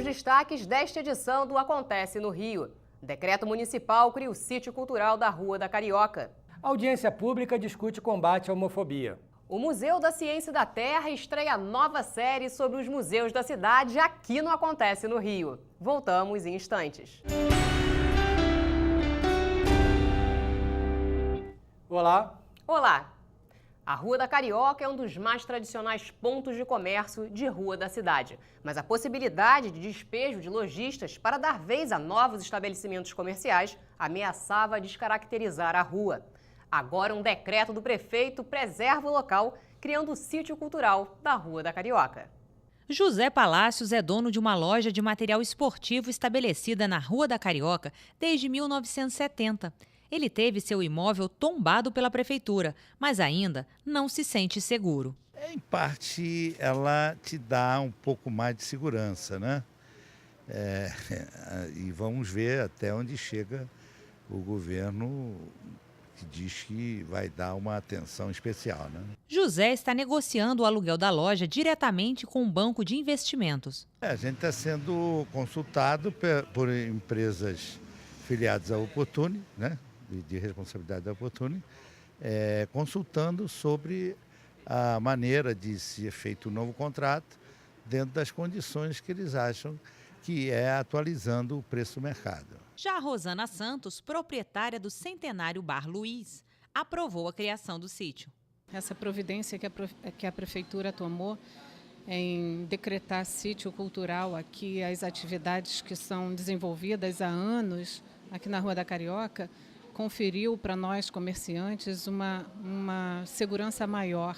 destaques desta edição do Acontece no Rio. Decreto municipal cria o sítio cultural da Rua da Carioca. A audiência pública discute combate à homofobia. O Museu da Ciência e da Terra estreia nova série sobre os museus da cidade aqui no Acontece no Rio. Voltamos em instantes. Olá. Olá! A Rua da Carioca é um dos mais tradicionais pontos de comércio de rua da cidade. Mas a possibilidade de despejo de lojistas para dar vez a novos estabelecimentos comerciais ameaçava descaracterizar a rua. Agora, um decreto do prefeito preserva o local, criando o sítio cultural da Rua da Carioca. José Palácios é dono de uma loja de material esportivo estabelecida na Rua da Carioca desde 1970. Ele teve seu imóvel tombado pela prefeitura, mas ainda não se sente seguro. Em parte, ela te dá um pouco mais de segurança, né? E vamos ver até onde chega o governo, que diz que vai dar uma atenção especial, né? José está negociando o aluguel da loja diretamente com um banco de investimentos. A gente está sendo consultado por empresas filiadas à Opportune, né? De responsabilidade da Opportune, consultando sobre a maneira de ser feito um novo contrato dentro das condições que eles acham que é atualizando o preço do mercado. Já a Rosana Santos, proprietária do Centenário Bar Luiz, aprovou a criação do sítio. Essa providência que a prefeitura tomou em decretar sítio cultural aqui, as atividades que são desenvolvidas há anos aqui na Rua da Carioca, conferiu para nós, comerciantes, uma segurança maior.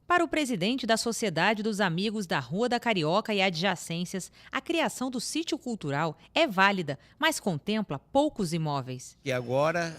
Para o presidente da Sociedade dos Amigos da Rua da Carioca e adjacências, a criação do sítio cultural é válida, mas contempla poucos imóveis. E agora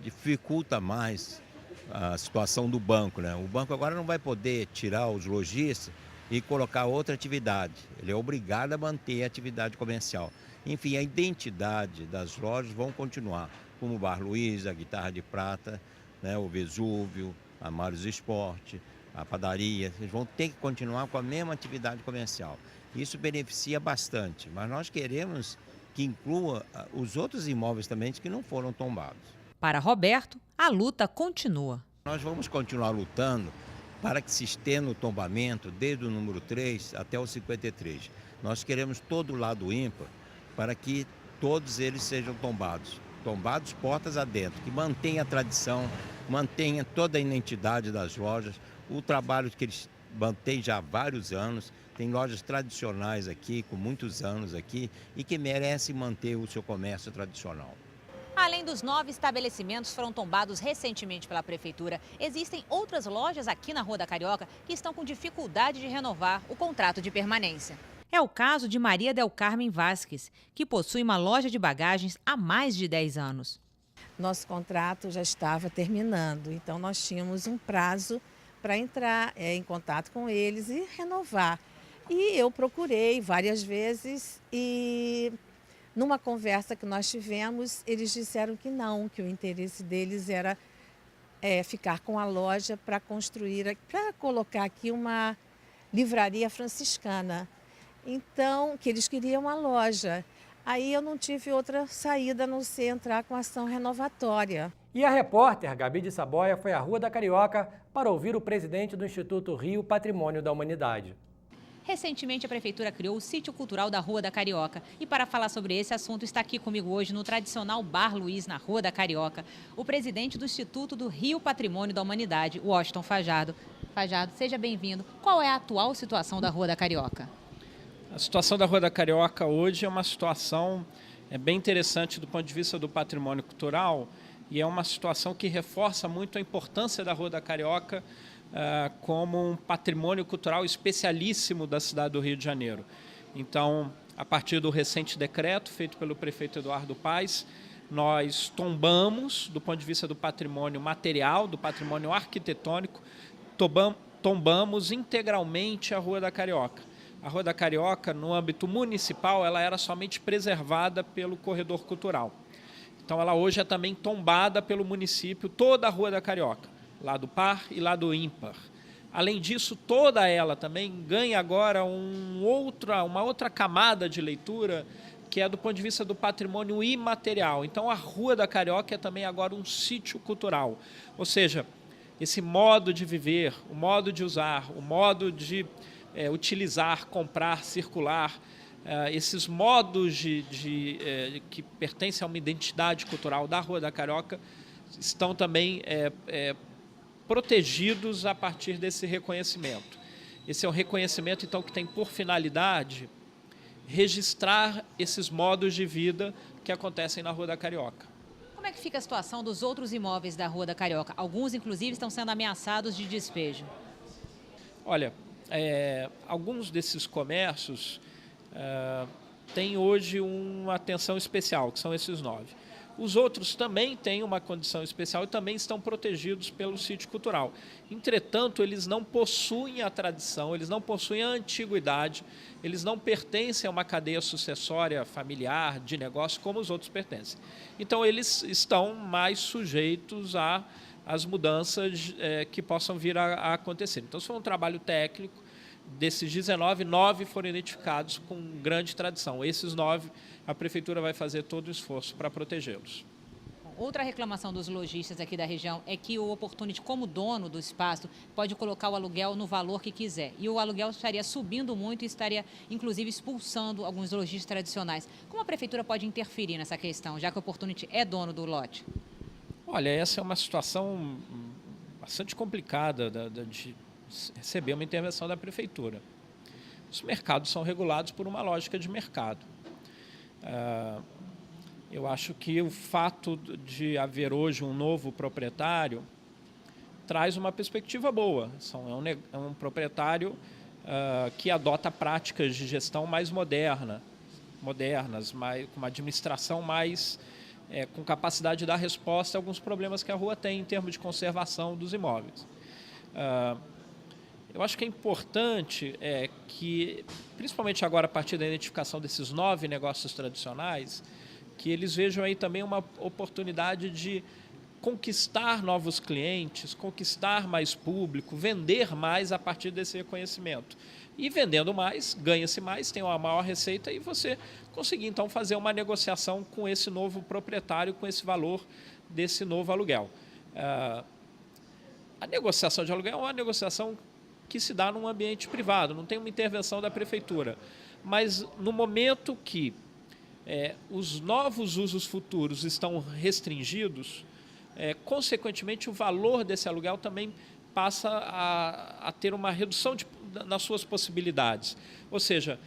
dificulta mais a situação do banco, né? O banco agora não vai poder tirar os lojistas e colocar outra atividade. Ele é obrigado a manter a atividade comercial. Enfim, a identidade das lojas vão continuar, como o Bar Luiz, a Guitarra de Prata, né, o Vesúvio, a Mários Esporte, a padaria. Eles vão ter que continuar com a mesma atividade comercial. Isso beneficia bastante, mas nós queremos que inclua os outros imóveis também que não foram tombados. Para Roberto, a luta continua. Nós vamos continuar lutando para que se estenda o tombamento desde o número 3 até o 53. Nós queremos todo o lado ímpar para que todos eles sejam tombados portas adentro, que mantenha a tradição, mantenha toda a identidade das lojas, o trabalho que eles mantêm já há vários anos. Tem lojas tradicionais aqui, com muitos anos aqui, e que merecem manter o seu comércio tradicional. Além dos 9 estabelecimentos que foram tombados recentemente pela prefeitura, existem outras lojas aqui na Rua da Carioca que estão com dificuldade de renovar o contrato de permanência. É o caso de Maria del Carmen Vasques, que possui uma loja de bagagens há mais de 10 anos. Nosso contrato já estava terminando, então nós tínhamos um prazo para entrar em contato com eles e renovar. E eu procurei várias vezes e numa conversa que nós tivemos, eles disseram que não, que o interesse deles era ficar com a loja para colocar aqui uma livraria franciscana. Então, que eles queriam uma loja. Aí eu não tive outra saída a não ser entrar com ação renovatória. E a repórter Gabi de Saboia foi à Rua da Carioca para ouvir o presidente do Instituto Rio Patrimônio da Humanidade. Recentemente, a prefeitura criou o sítio cultural da Rua da Carioca. E para falar sobre esse assunto, está aqui comigo hoje no tradicional Bar Luiz, na Rua da Carioca, o presidente do Instituto do Rio Patrimônio da Humanidade, Washington Fajardo. Fajardo, seja bem-vindo. Qual é a atual situação da Rua da Carioca? A situação da Rua da Carioca hoje é uma situação bem interessante do ponto de vista do patrimônio cultural e é uma situação que reforça muito a importância da Rua da Carioca como um patrimônio cultural especialíssimo da cidade do Rio de Janeiro. Então, a partir do recente decreto feito pelo prefeito Eduardo Paes, nós tombamos, do ponto de vista do patrimônio material, do patrimônio arquitetônico, tombamos integralmente a Rua da Carioca. A Rua da Carioca, no âmbito municipal, ela era somente preservada pelo corredor cultural. Então, ela hoje é também tombada pelo município, toda a Rua da Carioca, lado par e lado ímpar. Além disso, toda ela também ganha agora uma outra camada de leitura, que é do ponto de vista do patrimônio imaterial. Então, a Rua da Carioca é também agora um sítio cultural. Ou seja, esse modo de viver, o modo de usar, o modo de utilizar, comprar, circular, esses modos que pertencem a uma identidade cultural da Rua da Carioca estão também protegidos a partir desse reconhecimento. Esse é um reconhecimento, então, que tem por finalidade registrar esses modos de vida que acontecem na Rua da Carioca. Como é que fica a situação dos outros imóveis da Rua da Carioca? Alguns, inclusive, estão sendo ameaçados de despejo. Olha, alguns desses comércios têm hoje uma atenção especial, que são esses 9. Os outros também têm uma condição especial e também estão protegidos pelo sítio cultural. Entretanto, eles não possuem a tradição, eles não possuem a antiguidade, eles não pertencem a uma cadeia sucessória familiar, de negócio, como os outros pertencem. Então, eles estão mais sujeitos às mudanças que possam vir a acontecer. Então, isso foi um trabalho técnico. Desses 19, 9 foram identificados com grande tradição. Esses 9, a Prefeitura vai fazer todo o esforço para protegê-los. Outra reclamação dos lojistas aqui da região é que o Opportunity, como dono do espaço, pode colocar o aluguel no valor que quiser. E o aluguel estaria subindo muito e estaria, inclusive, expulsando alguns lojistas tradicionais. Como a Prefeitura pode interferir nessa questão, já que o Opportunity é dono do lote? Olha, essa é uma situação bastante complicada de receber uma intervenção da Prefeitura. Os mercados são regulados por uma lógica de mercado. Eu acho que o fato de haver hoje um novo proprietário traz uma perspectiva boa. É um proprietário que adota práticas de gestão mais modernas, com uma administração mais com capacidade de dar resposta a alguns problemas que a rua tem em termos de conservação dos imóveis. Eu acho que é importante que, principalmente agora a partir da identificação desses 9 negócios tradicionais, que eles vejam aí também uma oportunidade de conquistar novos clientes, conquistar mais público, vender mais a partir desse reconhecimento. E vendendo mais, ganha-se mais, tem uma maior receita e você conseguir então fazer uma negociação com esse novo proprietário, com esse valor desse novo aluguel. A negociação de aluguel é uma negociação que se dá num ambiente privado, não tem uma intervenção da Prefeitura. Mas no momento que os novos usos futuros estão restringidos, consequentemente o valor desse aluguel também passa a ter uma redução nas suas possibilidades. Ou seja,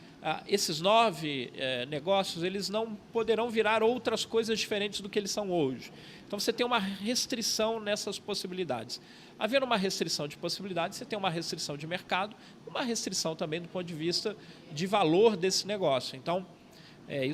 esses 9 negócios eles não poderão virar outras coisas diferentes do que eles são hoje. Então você tem uma restrição nessas possibilidades. Havendo uma restrição de possibilidades, você tem uma restrição de mercado, uma restrição também do ponto de vista de valor desse negócio. Então, em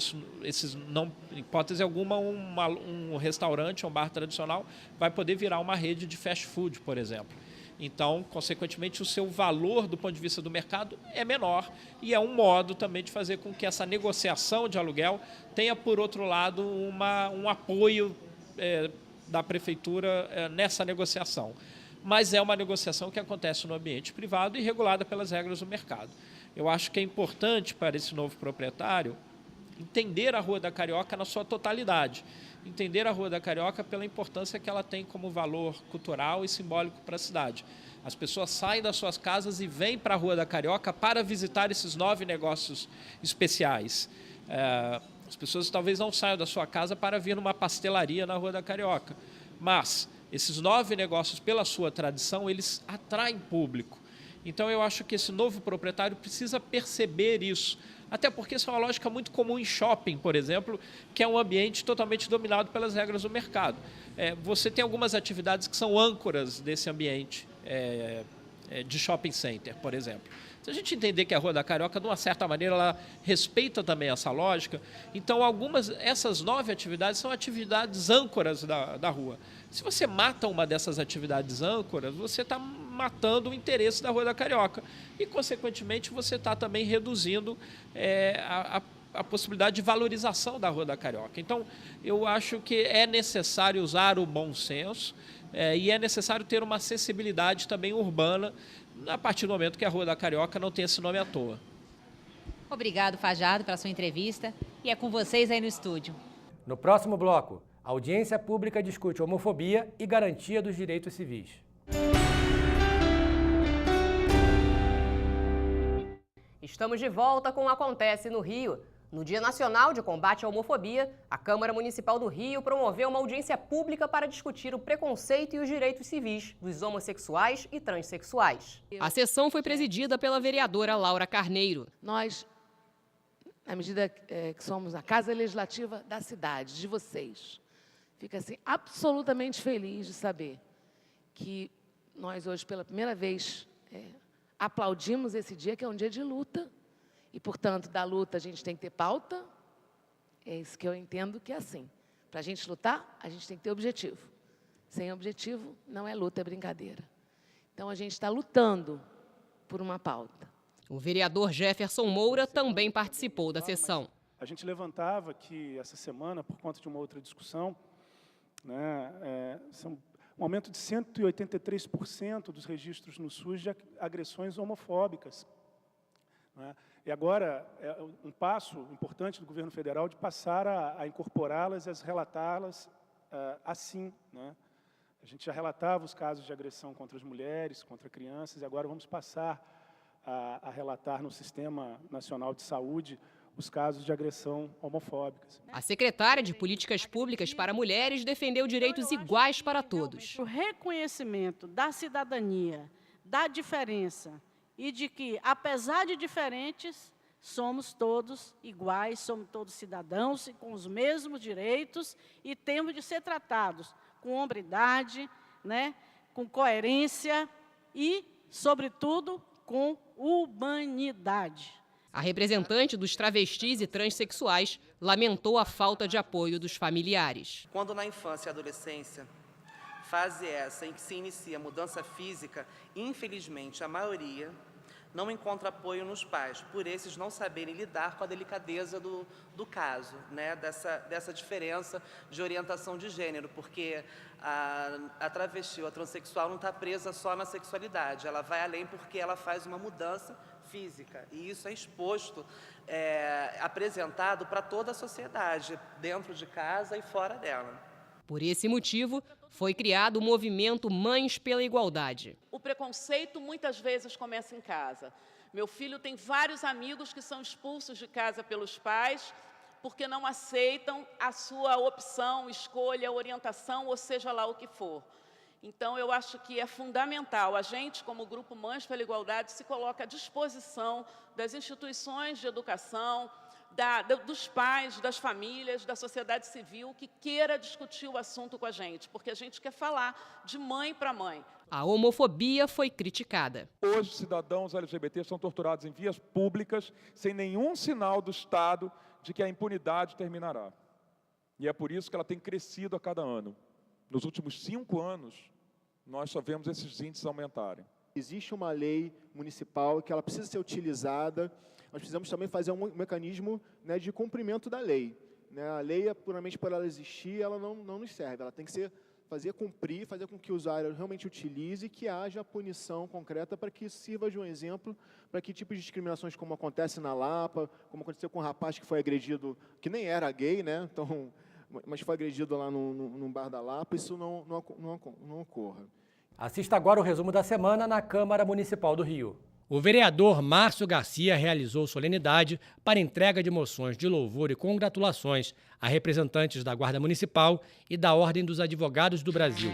hipótese alguma, um restaurante, um bar tradicional vai poder virar uma rede de fast food, por exemplo. Então, consequentemente, o seu valor do ponto de vista do mercado é menor e é um modo também de fazer com que essa negociação de aluguel tenha, por outro lado, um apoio da Prefeitura nessa negociação. Mas é uma negociação que acontece no ambiente privado e regulada pelas regras do mercado. Eu acho que é importante para esse novo proprietário entender a Rua da Carioca na sua totalidade. Entender a Rua da Carioca pela importância que ela tem como valor cultural e simbólico para a cidade. As pessoas saem das suas casas e vêm para a Rua da Carioca para visitar esses 9 negócios especiais. As pessoas talvez não saiam da sua casa para vir numa pastelaria na Rua da Carioca, mas esses 9 negócios, pela sua tradição, eles atraem público. Então, eu acho que esse novo proprietário precisa perceber isso, até porque isso é uma lógica muito comum em shopping, por exemplo, que é um ambiente totalmente dominado pelas regras do mercado. Você tem algumas atividades que são âncoras desse ambiente de shopping center, por exemplo. Se a gente entender que a Rua da Carioca, de uma certa maneira, ela respeita também essa lógica, então essas 9 atividades são atividades âncoras da rua. Se você mata uma dessas atividades âncoras, você está matando o interesse da Rua da Carioca e, consequentemente, você está também reduzindo a possibilidade de valorização da Rua da Carioca. Então, eu acho que é necessário usar o bom senso e é necessário ter uma acessibilidade também urbana a partir do momento que a Rua da Carioca não tem esse nome à toa. Obrigado, Fajardo, pela sua entrevista. E é com vocês aí no estúdio. No próximo bloco, a audiência pública discute homofobia e garantia dos direitos civis. Estamos de volta com o Acontece no Rio. No Dia Nacional de Combate à Homofobia, a Câmara Municipal do Rio promoveu uma audiência pública para discutir o preconceito e os direitos civis dos homossexuais e transexuais. A sessão foi presidida pela vereadora Laura Carneiro. Nós, na medida que somos a Casa Legislativa da cidade, de vocês, fica assim, absolutamente feliz de saber que nós hoje, pela primeira vez, aplaudimos esse dia, que é um dia de luta. E, portanto, da luta a gente tem que ter pauta. É isso que eu entendo que é assim. Para a gente lutar, a gente tem que ter objetivo. Sem objetivo, não é luta, é brincadeira. Então, a gente está lutando por uma pauta. O vereador Jefferson Moura também participou da sessão. A gente levantava que essa semana, por conta de uma outra discussão, são um aumento de 183% dos registros no SUS de agressões homofóbicas. E agora é um passo importante do governo federal de passar a incorporá-las e a relatá-las assim. A gente já relatava os casos de agressão contra as mulheres, contra crianças, e agora vamos passar a relatar no Sistema Nacional de Saúde os casos de agressão homofóbicas. A secretária de Políticas Públicas para Mulheres defendeu direitos iguais para todos. O reconhecimento da cidadania, da diferença, e de que, apesar de diferentes, somos todos iguais, somos todos cidadãos e com os mesmos direitos e temos de ser tratados com hombridade, com coerência e, sobretudo, com humanidade. A representante dos travestis e transexuais lamentou a falta de apoio dos familiares. Quando na infância e adolescência, fase essa em que se inicia a mudança física, infelizmente a maioria não encontra apoio nos pais, por esses não saberem lidar com a delicadeza do caso, dessa diferença de orientação de gênero, porque a travesti ou a transexual não está presa só na sexualidade, ela vai além porque ela faz uma mudança física, e isso é exposto, apresentado para toda a sociedade, dentro de casa e fora dela. Por esse motivo, foi criado o movimento Mães pela Igualdade. O preconceito muitas vezes começa em casa. Meu filho tem vários amigos que são expulsos de casa pelos pais porque não aceitam a sua opção, escolha, orientação, ou seja lá o que for. Então, eu acho que é fundamental. A gente, como Grupo Mães pela Igualdade, se coloca à disposição das instituições de educação, dos pais, das famílias, da sociedade civil que queira discutir o assunto com a gente, porque a gente quer falar de mãe para mãe. A homofobia foi criticada. Hoje, cidadãos LGBT são torturados em vias públicas, sem nenhum sinal do Estado de que a impunidade terminará. E é por isso que ela tem crescido a cada ano. Nos últimos 5 anos, nós só vemos esses índices aumentarem. Existe uma lei municipal que ela precisa ser utilizada. Nós precisamos também fazer um mecanismo de cumprimento da lei. A lei, puramente por ela existir, ela não nos serve. Ela tem que fazer cumprir, fazer com que o usuário realmente utilize e que haja punição concreta para que isso sirva de um exemplo para que tipos de discriminações, como acontece na Lapa, como aconteceu com um rapaz que foi agredido, que nem era gay, então, mas foi agredido lá num bar da Lapa, isso não ocorra. Assista agora o resumo da semana na Câmara Municipal do Rio. O vereador Márcio Garcia realizou solenidade para entrega de moções de louvor e congratulações a representantes da Guarda Municipal e da Ordem dos Advogados do Brasil.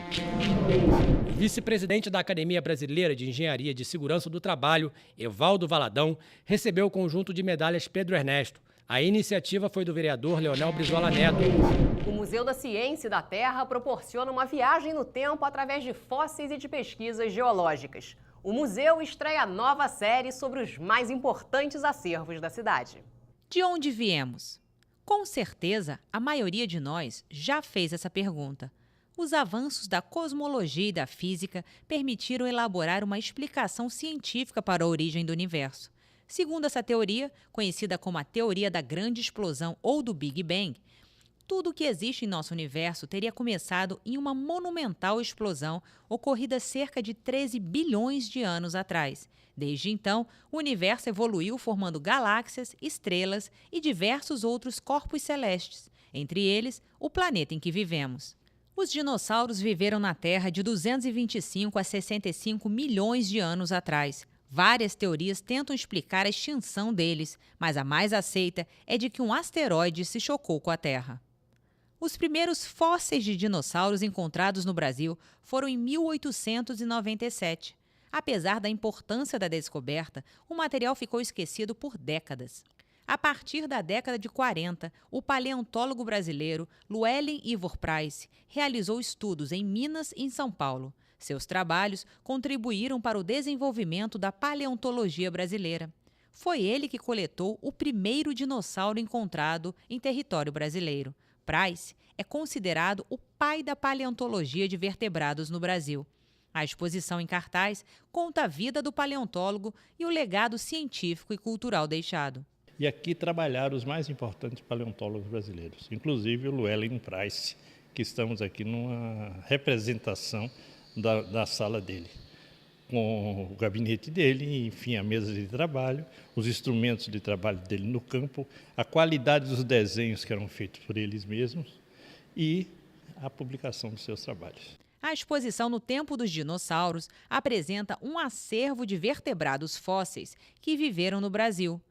O vice-presidente da Academia Brasileira de Engenharia de Segurança do Trabalho, Evaldo Valadão, recebeu o conjunto de medalhas Pedro Ernesto. A iniciativa foi do vereador Leonel Brizola Neto. O Museu da Ciência e da Terra proporciona uma viagem no tempo através de fósseis e de pesquisas geológicas. O museu estreia nova série sobre os mais importantes acervos da cidade. De onde viemos? Com certeza, a maioria de nós já fez essa pergunta. Os avanços da cosmologia e da física permitiram elaborar uma explicação científica para a origem do universo. Segundo essa teoria, conhecida como a teoria da grande explosão ou do Big Bang, Tudo o que existe em nosso universo teria começado em uma monumental explosão ocorrida cerca de 13 bilhões de anos atrás. Desde então, o universo evoluiu formando galáxias, estrelas e diversos outros corpos celestes, entre eles o planeta em que vivemos. Os dinossauros viveram na Terra de 225 a 65 milhões de anos atrás. Várias teorias tentam explicar a extinção deles, mas a mais aceita é de que um asteroide se chocou com a Terra. Os primeiros fósseis de dinossauros encontrados no Brasil foram em 1897. Apesar da importância da descoberta, o material ficou esquecido por décadas. A partir da década de 40, o paleontólogo brasileiro Llewellyn Ivor Price realizou estudos em Minas e em São Paulo. Seus trabalhos contribuíram para o desenvolvimento da paleontologia brasileira. Foi ele que coletou o primeiro dinossauro encontrado em território brasileiro. Price é considerado o pai da paleontologia de vertebrados no Brasil. A exposição em cartaz conta a vida do paleontólogo e o legado científico e cultural deixado. E aqui trabalharam os mais importantes paleontólogos brasileiros, inclusive o Llewellyn Price, que estamos aqui numa representação da sala dele, com o gabinete dele, enfim, a mesa de trabalho, os instrumentos de trabalho dele no campo, a qualidade dos desenhos que eram feitos por eles mesmos e a publicação dos seus trabalhos. A exposição no Tempo dos Dinossauros apresenta um acervo de vertebrados fósseis que viveram no Brasil.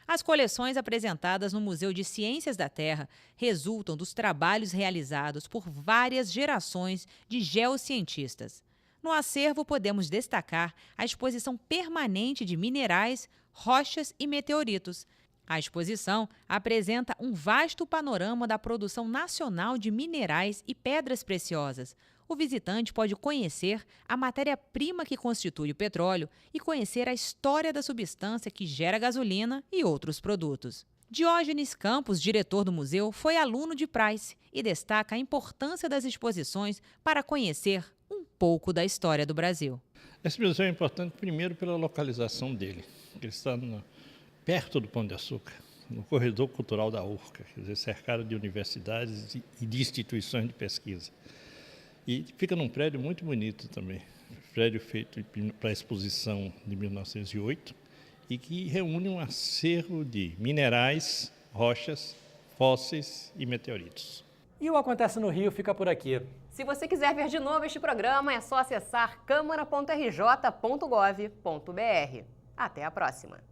As coleções apresentadas no Museu de Ciências da Terra resultam dos trabalhos realizados por várias gerações de geocientistas. No acervo, podemos destacar a exposição permanente de minerais, rochas e meteoritos. A exposição apresenta um vasto panorama da produção nacional de minerais e pedras preciosas. O visitante pode conhecer a matéria-prima que constitui o petróleo e conhecer a história da substância que gera gasolina e outros produtos. Diógenes Campos, diretor do museu, foi aluno de Price e destaca a importância das exposições para conhecer um pouco da história do Brasil. Esse museu é importante primeiro pela localização dele. Ele está perto do Pão de Açúcar, no corredor cultural da URCA, quer dizer, cercado de universidades e de instituições de pesquisa. E fica num prédio muito bonito também, prédio feito para a exposição de 1908 e que reúne um acervo de minerais, rochas, fósseis e meteoritos. E o Acontece no Rio fica por aqui. Se você quiser ver de novo este programa, é só acessar câmara.rj.gov.br. Até a próxima!